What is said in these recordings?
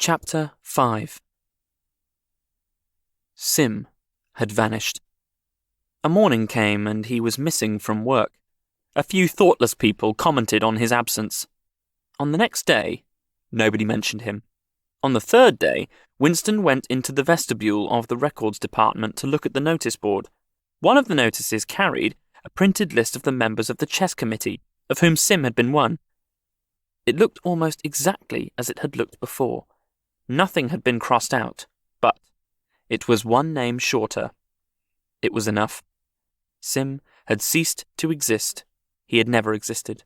Chapter 5. Sim had vanished. A morning came and he was missing from work. A few thoughtless people commented on his absence. On the next day, nobody mentioned him. On the third day, Winston went into the vestibule of the records department to look at the notice board. One of the notices carried a printed list of the members of the chess committee, of whom Sim had been one. It looked almost exactly as it had looked before. Nothing had been crossed out, but it was one name shorter. It was enough. Sim had ceased to exist. He had never existed.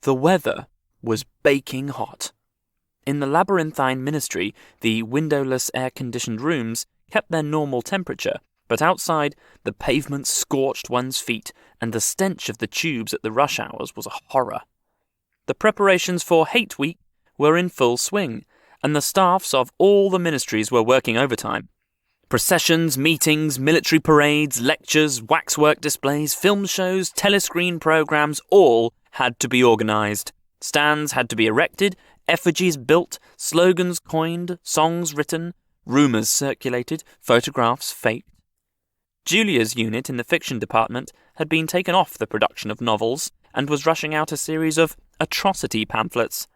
The weather was baking hot. In the labyrinthine ministry, the windowless air-conditioned rooms kept their normal temperature, but outside, the pavement scorched one's feet, and the stench of the tubes at the rush hours was a horror. The preparations for Hate Week were in full swing, and the staffs of all the ministries were working overtime. Processions, meetings, military parades, lectures, waxwork displays, film shows, telescreen programs, all had to be organised. Stands had to be erected, effigies built, slogans coined, songs written, rumours circulated, photographs faked. Julia's unit in the fiction department had been taken off the production of novels and was rushing out a series of atrocity pamphlets.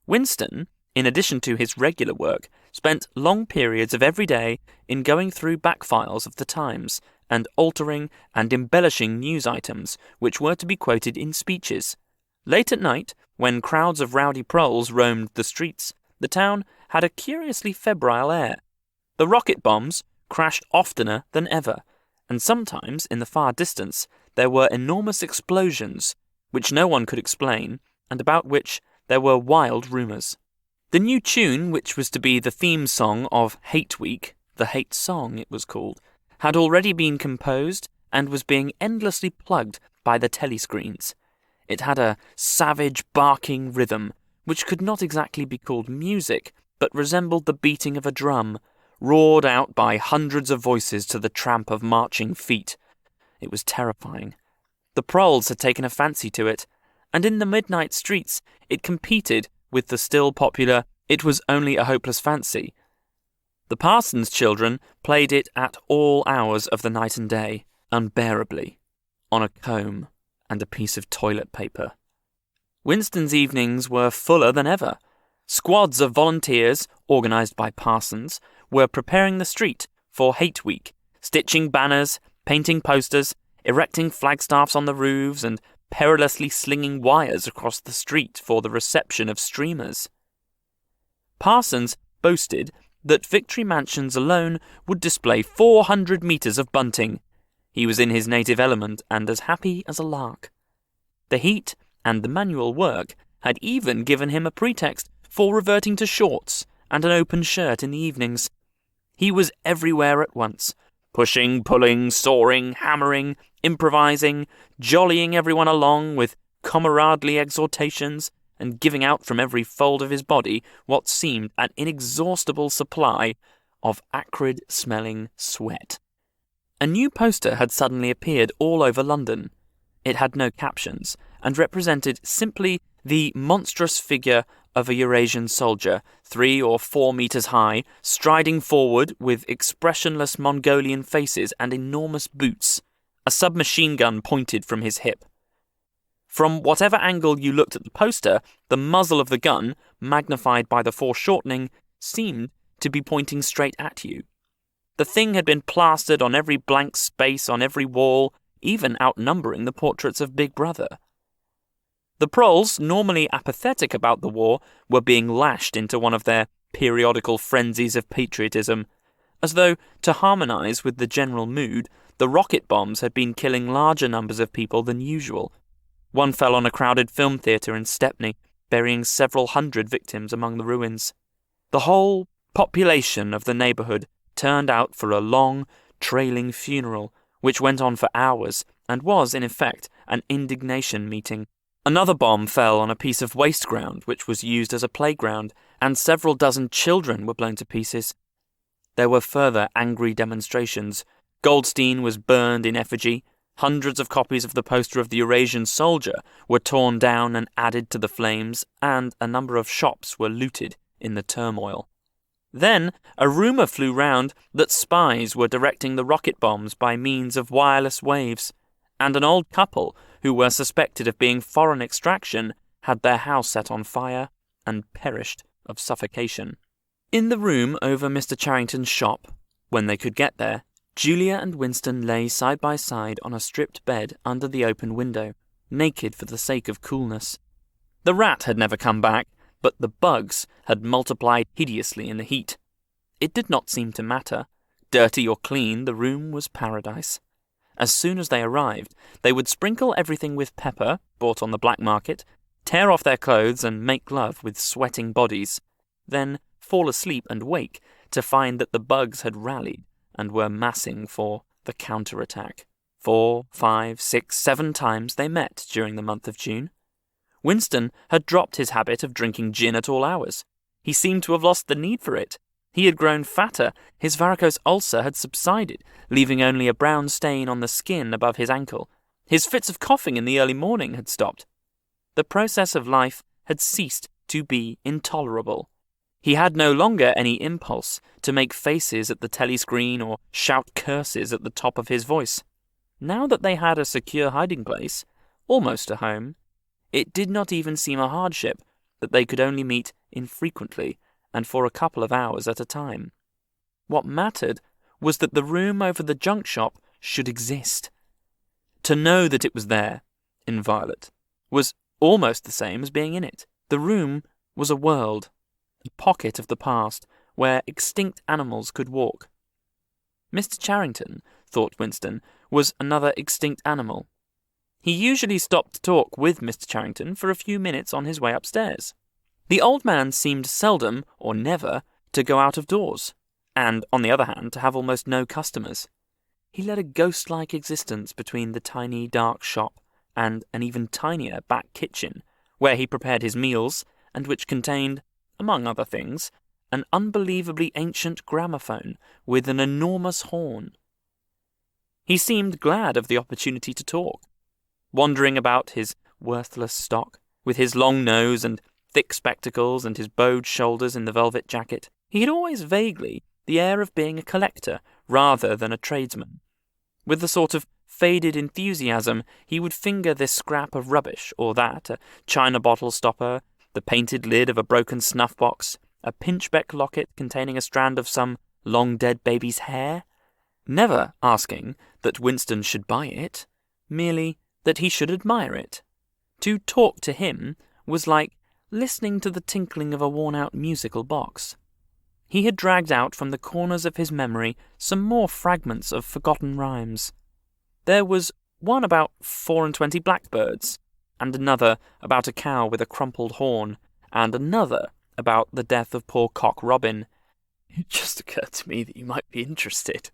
Winston, in addition to his regular work, spent long periods of every day in going through back files of the Times and altering and embellishing news items which were to be quoted in speeches. Late at night, when crowds of rowdy proles roamed the streets, the town had a curiously febrile air. The rocket bombs crashed oftener than ever, and sometimes, in the far distance, there were enormous explosions, which no one could explain, and about which there were wild rumours. The new tune, which was to be the theme song of Hate Week, the Hate Song it was called, had already been composed and was being endlessly plugged by the telescreens. It had a savage, barking rhythm, which could not exactly be called music, but resembled the beating of a drum, roared out by hundreds of voices to the tramp of marching feet. It was terrifying. The proles had taken a fancy to it, and in the midnight streets it competed with the still popular It Was Only a Hopeless Fancy. The parson's children played it at all hours of the night and day, unbearably, on a comb and a piece of toilet paper. Winston's evenings were fuller than ever. Squads of volunteers, organised by parsons, were preparing the street for Hate Week, stitching banners, painting posters, erecting flagstaffs on the roofs, and perilously slinging wires across the street for the reception of streamers. Parsons boasted that Victory Mansions alone would display 400 metres of bunting. He was in his native element and as happy as a lark. The heat and the manual work had even given him a pretext for reverting to shorts and an open shirt in the evenings. He was everywhere at once, pushing, pulling, soaring, hammering, improvising, jollying everyone along with comradely exhortations, and giving out from every fold of his body what seemed an inexhaustible supply of acrid-smelling sweat. A new poster had suddenly appeared all over London. It had no captions, and represented simply the monstrous figure of a Eurasian soldier, 3 or 4 metres high, striding forward with expressionless Mongolian faces and enormous boots, a submachine gun pointed from his hip. From whatever angle you looked at the poster, the muzzle of the gun, magnified by the foreshortening, seemed to be pointing straight at you. The thing had been plastered on every blank space on every wall, even outnumbering the portraits of Big Brother. The proles, normally apathetic about the war, were being lashed into one of their periodical frenzies of patriotism, as though, to harmonise with the general mood, the rocket bombs had been killing larger numbers of people than usual. One fell on a crowded film theatre in Stepney, burying several hundred victims among the ruins. The whole population of the neighbourhood turned out for a long, trailing funeral, which went on for hours, and was, in effect, an indignation meeting. Another bomb fell on a piece of waste ground which was used as a playground, and several dozen children were blown to pieces. There were further angry demonstrations. Goldstein was burned in effigy. Hundreds of copies of the poster of the Eurasian soldier were torn down and added to the flames, and a number of shops were looted in the turmoil. Then a rumour flew round that spies were directing the rocket bombs by means of wireless waves, and an old couple who were suspected of being foreign extraction had their house set on fire and perished of suffocation. In the room over Mr. Charrington's shop, when they could get there, Julia and Winston lay side by side on a stripped bed under the open window, naked for the sake of coolness. The rat had never come back, but the bugs had multiplied hideously in the heat. It did not seem to matter. Dirty or clean, the room was paradise. As soon as they arrived, they would sprinkle everything with pepper, bought on the black market, tear off their clothes and make love with sweating bodies, then fall asleep and wake to find that the bugs had rallied and were massing for the counterattack. 4, 5, 6, 7 times they met during the month of June. Winston had dropped his habit of drinking gin at all hours. He seemed to have lost the need for it. He had grown fatter, his varicose ulcer had subsided, leaving only a brown stain on the skin above his ankle. His fits of coughing in the early morning had stopped. The process of life had ceased to be intolerable. He had no longer any impulse to make faces at the telescreen or shout curses at the top of his voice. Now that they had a secure hiding place, almost a home, it did not even seem a hardship that they could only meet infrequently and for a couple of hours at a time. What mattered was that the room over the junk shop should exist. To know that it was there, in Violet, was almost the same as being in it. The room was a world, a pocket of the past, where extinct animals could walk. Mr. Charrington, thought Winston, was another extinct animal. He usually stopped to talk with Mr. Charrington for a few minutes on his way upstairs. The old man seemed seldom, or never, to go out of doors, and, on the other hand, to have almost no customers. He led a ghost-like existence between the tiny, dark shop and an even tinier back kitchen, where he prepared his meals, and which contained, among other things, an unbelievably ancient gramophone with an enormous horn. He seemed glad of the opportunity to talk. Wandering about his worthless stock, with his long nose and thick spectacles and his bowed shoulders in the velvet jacket, he had always vaguely the air of being a collector rather than a tradesman. With a sort of faded enthusiasm, he would finger this scrap of rubbish or that, a china bottle stopper, the painted lid of a broken snuff-box, a pinchbeck locket containing a strand of some long-dead baby's hair, never asking that Winston should buy it, merely that he should admire it. To talk to him was like listening to the tinkling of a worn-out musical box. He had dragged out from the corners of his memory some more fragments of forgotten rhymes. There was one about 24 blackbirds, and another about a cow with a crumpled horn, and another about the death of poor Cock Robin. "It just occurred to me that you might be interested,"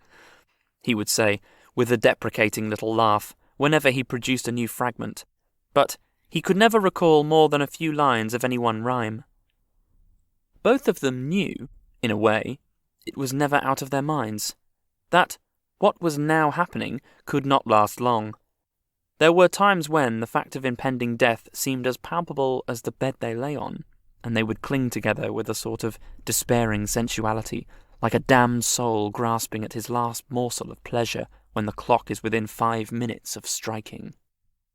he would say, with a deprecating little laugh, whenever he produced a new fragment, but he could never recall more than a few lines of any one rhyme. Both of them knew, in a way, it was never out of their minds, that what was now happening could not last long. There were times when the fact of impending death seemed as palpable as the bed they lay on, and they would cling together with a sort of despairing sensuality, like a damned soul grasping at his last morsel of pleasure when the clock is within 5 minutes of striking.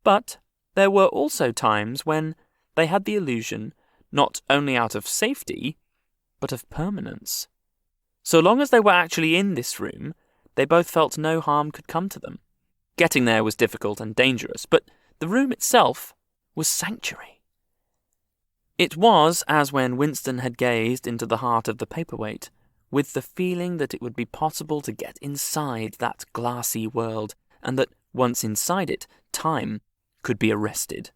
But there were also times when they had the illusion, not only out of safety, but of permanence. So long as they were actually in this room, they both felt no harm could come to them. Getting there was difficult and dangerous, but the room itself was sanctuary. It was as when Winston had gazed into the heart of the paperweight, with the feeling that it would be possible to get inside that glassy world, and that, once inside it, time could be arrested.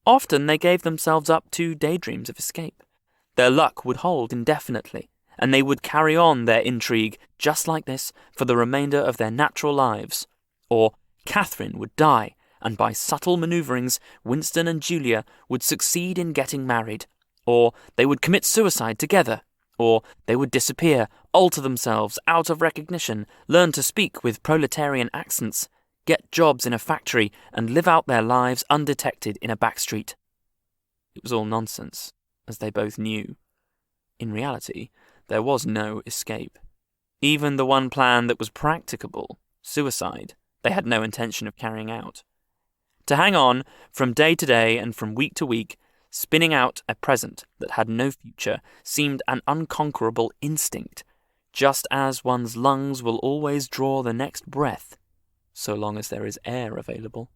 Often they gave themselves up to daydreams of escape. Their luck would hold indefinitely, and they would carry on their intrigue just like this for the remainder of their natural lives. Or Catherine would die, and by subtle manoeuvrings, Winston and Julia would succeed in getting married. Or they would commit suicide together. Or they would disappear, alter themselves out of recognition, learn to speak with proletarian accents, get jobs in a factory, and live out their lives undetected in a back street. It was all nonsense, as they both knew. In reality, there was no escape. Even the one plan that was practicable, suicide, they had no intention of carrying out. To hang on from day to day and from week to week, spinning out a present that had no future, seemed an unconquerable instinct, just as one's lungs will always draw the next breath, so long as there is air available.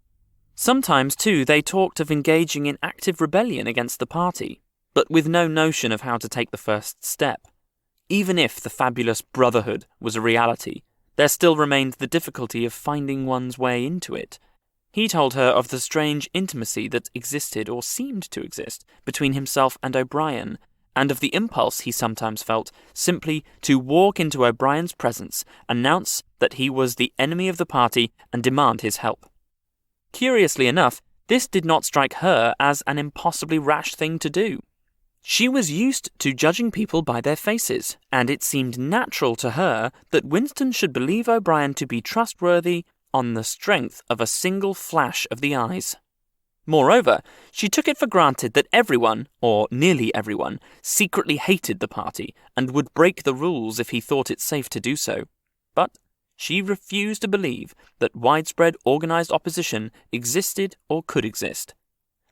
Sometimes, too, they talked of engaging in active rebellion against the party, but with no notion of how to take the first step. Even if the fabulous Brotherhood was a reality, there still remained the difficulty of finding one's way into it. He told her of the strange intimacy that existed or seemed to exist between himself and O'Brien, and of the impulse he sometimes felt simply to walk into O'Brien's presence, announce that he was the enemy of the party, and demand his help. Curiously enough, this did not strike her as an impossibly rash thing to do. She was used to judging people by their faces, and it seemed natural to her that Winston should believe O'Brien to be trustworthy on the strength of a single flash of the eyes. Moreover, she took it for granted that everyone, or nearly everyone, secretly hated the party and would break the rules if he thought it safe to do so. But she refused to believe that widespread organised opposition existed or could exist.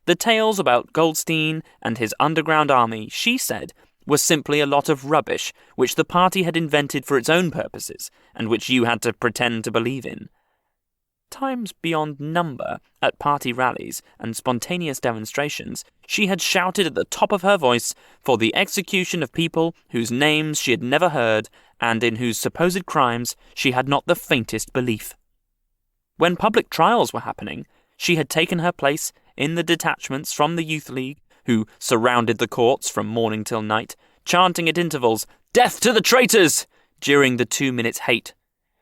The tales about Goldstein and his underground army, she said, were simply a lot of rubbish which the party had invented for its own purposes and which you had to pretend to believe in. Times beyond number at party rallies and spontaneous demonstrations, she had shouted at the top of her voice for the execution of people whose names she had never heard and in whose supposed crimes she had not the faintest belief. When public trials were happening, she had taken her place in the detachments from the Youth League, who surrounded the courts from morning till night, chanting at intervals, "Death to the traitors!" during the 2 minutes hate.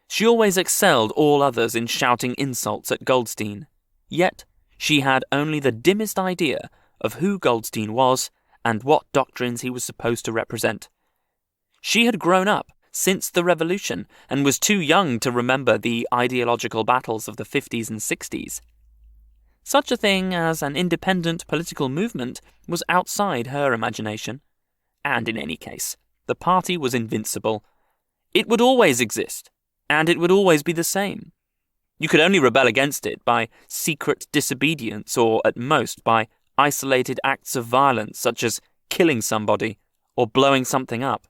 She always excelled all others in shouting insults at Goldstein. Yet she had only the dimmest idea of who Goldstein was and what doctrines he was supposed to represent. She had grown up since the Revolution and was too young to remember the ideological battles of the 50s and 60s. Such a thing as an independent political movement was outside her imagination. And in any case, the party was invincible. It would always exist, and it would always be the same. You could only rebel against it by secret disobedience or, at most, by isolated acts of violence such as killing somebody or blowing something up.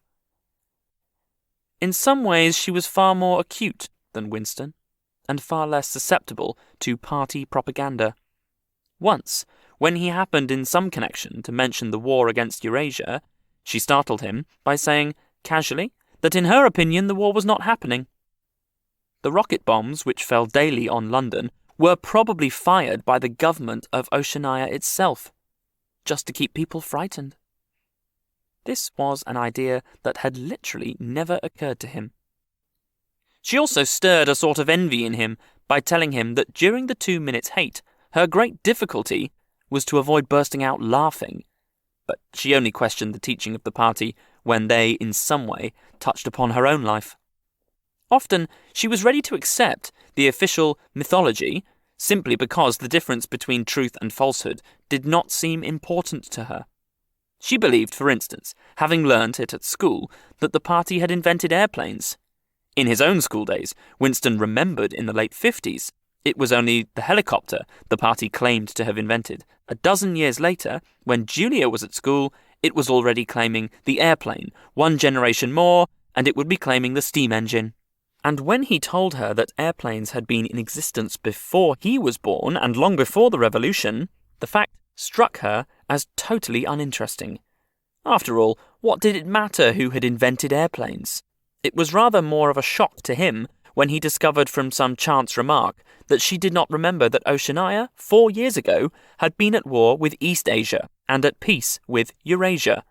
In some ways she was far more acute than Winston, and far less susceptible to party propaganda. Once, when he happened in some connection to mention the war against Eurasia, she startled him by saying, casually, that in her opinion the war was not happening. The rocket bombs which fell daily on London were probably fired by the government of Oceania itself, just to keep people frightened. This was an idea that had literally never occurred to him. She also stirred a sort of envy in him by telling him that during the 2 minutes hate, her great difficulty was to avoid bursting out laughing, but she only questioned the teaching of the party when they, in some way, touched upon her own life. Often, she was ready to accept the official mythology simply because the difference between truth and falsehood did not seem important to her. She believed, for instance, having learnt it at school, that the party had invented airplanes. In his own school days, Winston remembered in the late 50s, it was only the helicopter the party claimed to have invented. A dozen years later, when Julia was at school, it was already claiming the airplane. 1 generation more, and it would be claiming the steam engine. And when he told her that airplanes had been in existence before he was born and long before the Revolution, the fact struck her as totally uninteresting. After all, what did it matter who had invented airplanes? It was rather more of a shock to him when he discovered from some chance remark that she did not remember that Oceania, 4 years ago, had been at war with East Asia and at peace with Eurasia.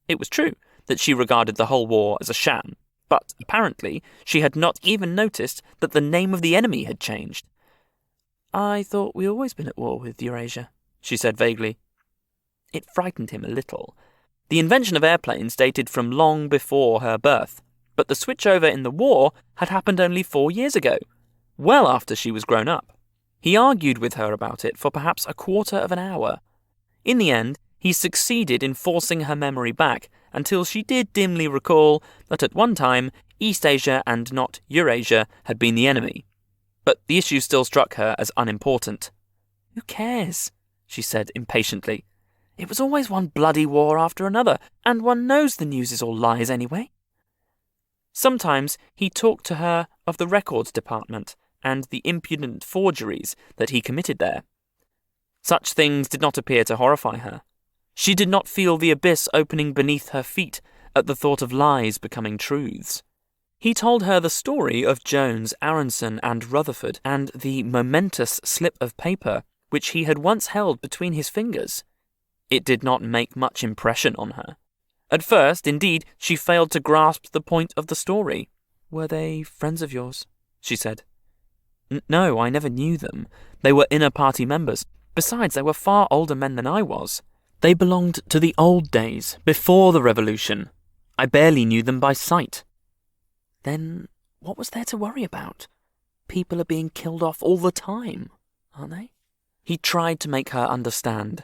It was true that she regarded the whole war as a sham, but apparently she had not even noticed that the name of the enemy had changed. "I thought we always been at war with Eurasia," she said vaguely. It frightened him a little. The invention of airplanes dated from long before her birth, but the switchover in the war had happened only 4 years ago, well after she was grown up. He argued with her about it for perhaps a quarter of an hour. In the end, he succeeded in forcing her memory back until she did dimly recall that at one time East Asia and not Eurasia had been the enemy. But the issue still struck her as unimportant. "Who cares?" she said impatiently. "It was always one bloody war after another, and one knows the news is all lies anyway." Sometimes he talked to her of the records department and the impudent forgeries that he committed there. Such things did not appear to horrify her. She did not feel the abyss opening beneath her feet at the thought of lies becoming truths. He told her the story of Jones, Aronson, and Rutherford, and the momentous slip of paper which he had once held between his fingers. It did not make much impression on her. At first, indeed, she failed to grasp the point of the story. "Were they friends of yours?" she said. No, I never knew them. They were inner party members. Besides, they were far older men than I was. They belonged to the old days, before the revolution. I barely knew them by sight." "Then what was there to worry about? People are being killed off all the time, aren't they?" He tried to make her understand.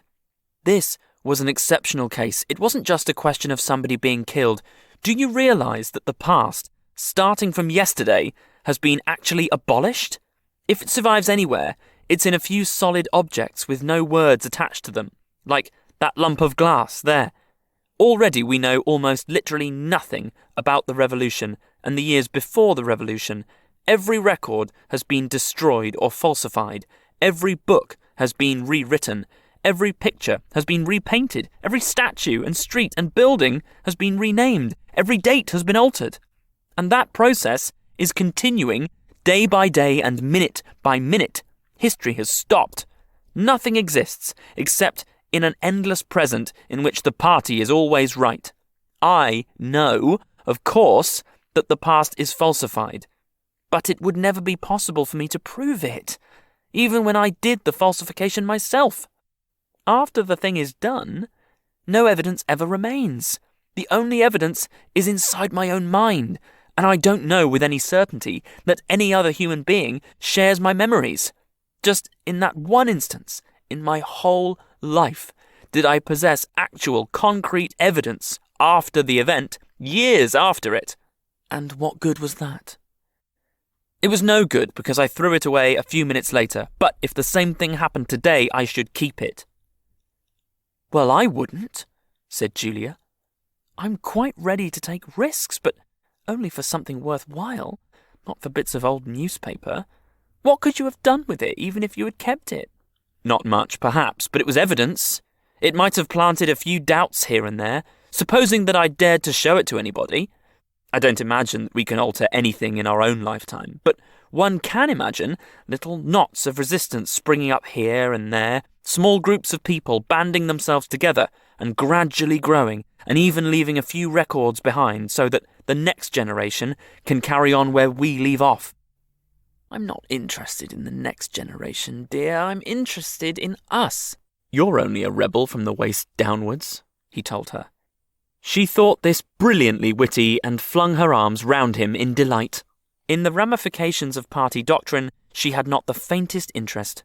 This was an exceptional case. It wasn't just a question of somebody being killed. Do you realise that the past, starting from yesterday, has been actually abolished? If it survives anywhere, it's in a few solid objects with no words attached to them, like that lump of glass there. Already we know almost literally nothing about the revolution and the years before the revolution. Every record has been destroyed or falsified. Every book has been rewritten. Every picture has been repainted. Every statue and street and building has been renamed. Every date has been altered. And that process is continuing day by day and minute by minute. History has stopped. Nothing exists except in an endless present in which the party is always right. I know, of course, that the past is falsified, but it would never be possible for me to prove it, even when I did the falsification myself. After the thing is done, no evidence ever remains. The only evidence is inside my own mind, and I don't know with any certainty that any other human being shares my memories. Just in that one instance, in my whole life, did I possess actual concrete evidence after the event, years after it. And what good was that? It was no good because I threw it away a few minutes later, but if the same thing happened today, I should keep it. "Well, I wouldn't," said Julia. "I'm quite ready to take risks, but only for something worthwhile, not for bits of old newspaper. What could you have done with it, even if you had kept it?" "Not much, perhaps, but it was evidence. It might have planted a few doubts here and there, supposing that I dared to show it to anybody. I don't imagine that we can alter anything in our own lifetime, but one can imagine little knots of resistance springing up here and there, small groups of people banding themselves together and gradually growing, and even leaving a few records behind so that the next generation can carry on where we leave off." "I'm not interested in the next generation, dear. I'm interested in us." "You're only a rebel from the waist downwards," he told her. She thought this brilliantly witty and flung her arms round him in delight. In the ramifications of party doctrine, she had not the faintest interest.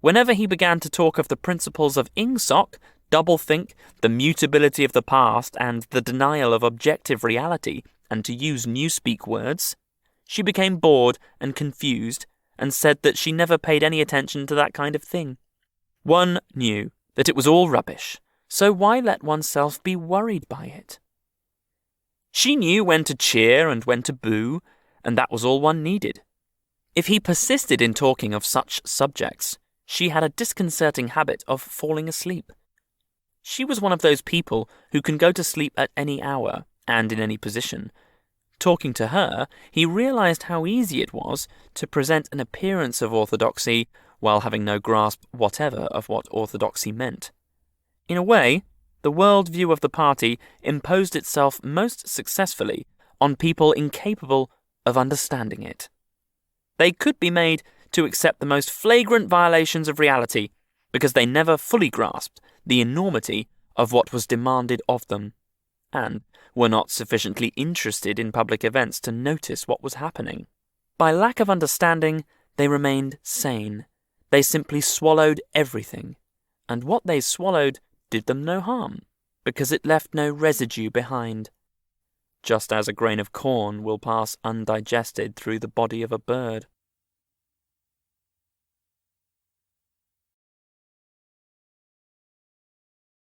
Whenever he began to talk of the principles of Ingsoc, doublethink, the mutability of the past, and the denial of objective reality, and to use newspeak words, she became bored and confused, and said that she never paid any attention to that kind of thing. One knew that it was all rubbish, so why let oneself be worried by it? She knew when to cheer and when to boo, and that was all one needed. If he persisted in talking of such subjects, she had a disconcerting habit of falling asleep. She was one of those people who can go to sleep at any hour and in any position. Talking to her, he realized how easy it was to present an appearance of orthodoxy while having no grasp whatever of what orthodoxy meant. In a way, the world view of the party imposed itself most successfully on people incapable of understanding it. They could be made to accept the most flagrant violations of reality because they never fully grasped the enormity of what was demanded of them, and were not sufficiently interested in public events to notice what was happening. By lack of understanding, they remained sane. They simply swallowed everything, and what they swallowed did them no harm. because it left no residue behind, just as a grain of corn will pass undigested through the body of a bird.